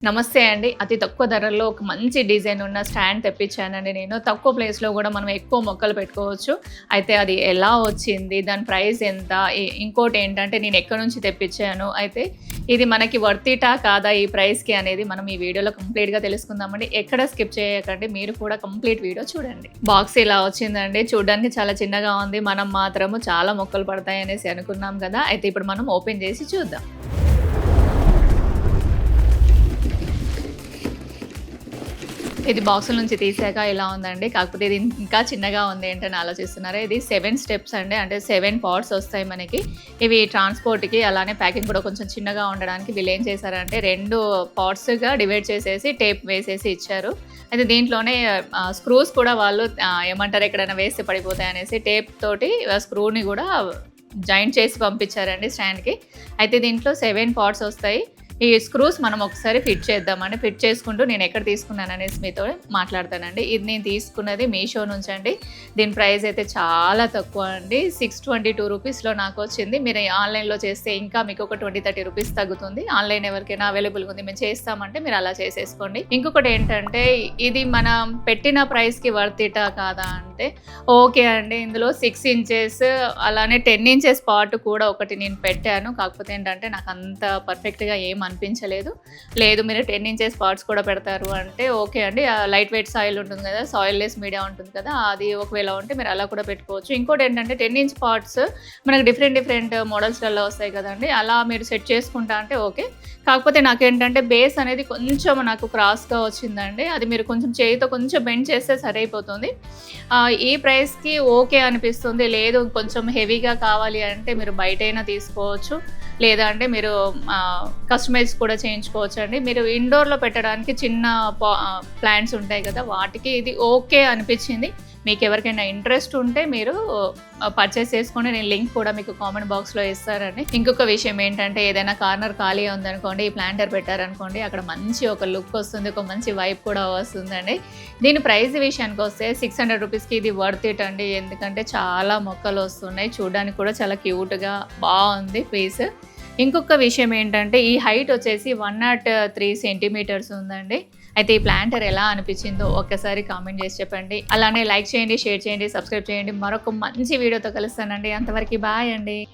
నమస్తే అండి. అతి తక్కువ ధరల్లో ఒక మంచి డిజైన్ ఉన్న స్టాండ్ తెప్పించానండి నేను. తక్కువ ప్లేస్‌లో గూడా మనం ఎక్కువ మొక్కలు పెట్టుకోవచ్చు. అయితే అది ఎలా వచ్చింది? దాని ప్రైస్ ఎంత? ఇంకోటేంటంటే నేను ఎక్కడి నుంచి తెప్పించాను? అయితే ఇది మనకి వర్తీటా కాదా ఈ ప్రైస్‌కి అనేది మనం ఈ వీడియోలో కంప్లీట్‌గా తెలుసుకుందామండి. ఎక్కడ స్కిప్ చేయకండి. మీరు కూడా కంప్లీట్ వీడియో చూడండి. బాక్స్ ఇలా వచ్చిందండి. చూడ్డానికి చాలా చిన్నగా ఉంది. మనం మాత్రము చాలా మొక్కలు పడతాయనేసి అనుకున్నాం గదా! అయితే ఇప్పుడు మనం ఓపెన్ చేసి చూద్దాం. ఇది బాక్సుల నుంచి తీసాక ఇలా ఉందండి. కాకపోతే ఇది ఇంకా చిన్నగా ఉంది ఏంటని ఆలోచిస్తున్నారా? ఇది 7 స్టెప్స్ అండి. అంటే 7 పాట్స్ వస్తాయి మనకి. ఇవి ట్రాన్స్‌పోర్ట్‌కి అలానే ప్యాకింగ్ కూడా కొంచెం చిన్నగా ఉండడానికి వీళ్ళేం చేశారంటే 2 పాట్స్‌గా డివైడ్ చేసేసి టేప్ వేసేసి ఇచ్చారు. అయితే దీంట్లోనే స్క్రూస్ కూడా వాళ్ళు ఏమంటారు ఎక్కడైనా వేస్తే పడిపోతాయనేసి టేప్ తోటి స్క్రూని కూడా జాయింట్ చేసి పంపించారండి స్టాండ్‌కి. అయితే దీంట్లో 7 పాట్స్ వస్తాయి. ఈ స్క్రూస్ మనం ఒకసారి ఫిట్ చేద్దామండి. ఫిట్ చేసుకుంటూ నేను ఎక్కడ తీసుకున్నాననేసి మీతో మాట్లాడతానండి. ఇది నేను తీసుకున్నది మీషో నుంచండి. దీని ప్రైస్ అయితే చాలా తక్కువ అండి. 622 రూపీస్‌లో నాకొచ్చింది. మీరు ఆన్‌లైన్‌లో చేస్తే ఇంకా మీకు ఒక 20, 30 రూపీస్ తగ్గుతుంది. ఆన్‌లైన్ ఎవరికైనా అవైలబుల్‌గా ఉంది మేము చేస్తామంటే మీరు అలా చేసేసుకోండి. ఇంకొకటి ఏంటంటే ఇది మనం పెట్టిన ప్రైస్‌కి వర్త్ ఇటా కాదా అంటే ఓకే అండి. ఇందులో 6 ఇంచెస్ అలానే 10 ఇంచెస్ పార్ట్ కూడా ఒకటి నేను పెట్టాను. కాకపోతే ఏంటంటే నాకు అంత పర్ఫెక్ట్‌గా అనిపించలేదు. లేదు మీరు 10 ఇంచెస్ పార్ట్స్ కూడా పెడతారు అంటే ఓకే అండి. లైట్ వెయిట్ సాయిల్ ఉంటుంది కదా! సాయిల్ లెస్ మీడియా ఉంటుంది కదా! అది ఒకవేళ ఉంటే మీరు అలా కూడా పెట్టుకోవచ్చు. ఇంకోటి ఏంటంటే 10 ఇంచ్ పార్ట్స్ మనకు డిఫరెంట్ మోడల్స్‌లలో వస్తాయి కదండీ! అలా మీరు సెట్ చేసుకుంటా అంటే ఓకే. కాకపోతే నాకేంటంటే బేస్ అనేది కొంచెం నాకు క్రాస్‌గా వచ్చిందండి. అది మీరు కొంచెం చేయితో కొంచెం బెండ్ చేస్తే సరైపోతుంది. ఈ ప్రైస్‌కి ఓకే అనిపిస్తుంది. లేదు కొంచెం హెవీగా కావాలి అంటే మీరు బయటైనా తీసుకోవచ్చు. లేదా అంటే మీరు కస్టమైజ్ కూడా చేయించుకోవచ్చండి. మీరు ఇండోర్‌లో పెట్టడానికి చిన్న ప్లాంట్స్ ఉంటాయి కదా! వాటికి ఇది ఓకే అనిపించింది. మీకెవరికైనా ఇంట్రెస్ట్ ఉంటే మీరు పర్చేస్ చేసుకోండి. నేను లింక్ కూడా మీకు కామెంట్ బాక్స్‌లో ఇస్తానండి. ఇంకొక విషయం ఏంటంటే ఏదైనా కార్నర్ ఖాళీగా ఉందనుకోండి, ఈ ప్లాంటర్ పెట్టారనుకోండి అక్కడ మంచి ఒక లుక్ వస్తుంది. ఒక మంచి వైబ్ కూడా వస్తుందండి. దీని ప్రైస్ విషయానికొస్తే 600 రూపీస్‌కి ఇది వర్త్ ఇట్ అండి. ఎందుకంటే చాలా మొక్కలు వస్తున్నాయి. చూడడానికి కూడా చాలా క్యూట్‌గా బావుంది పీస్. ఇంకొక విషయం ఏంటంటే ఈ హైట్ వచ్చేసి 103 సెంటీమీటర్స్ ఉందండి. అయితే ఈ ప్లాంటర్ ఎలా అనిపించిందో ఒక్కసారి కామెంట్ చేసి చెప్పండి. అలానే లైక్ చేయండి, షేర్ చేయండి, సబ్స్క్రైబ్ చేయండి. మరొక మంచి వీడియోతో కలుస్తానండి. అంతవరకు బాయ్ అండి.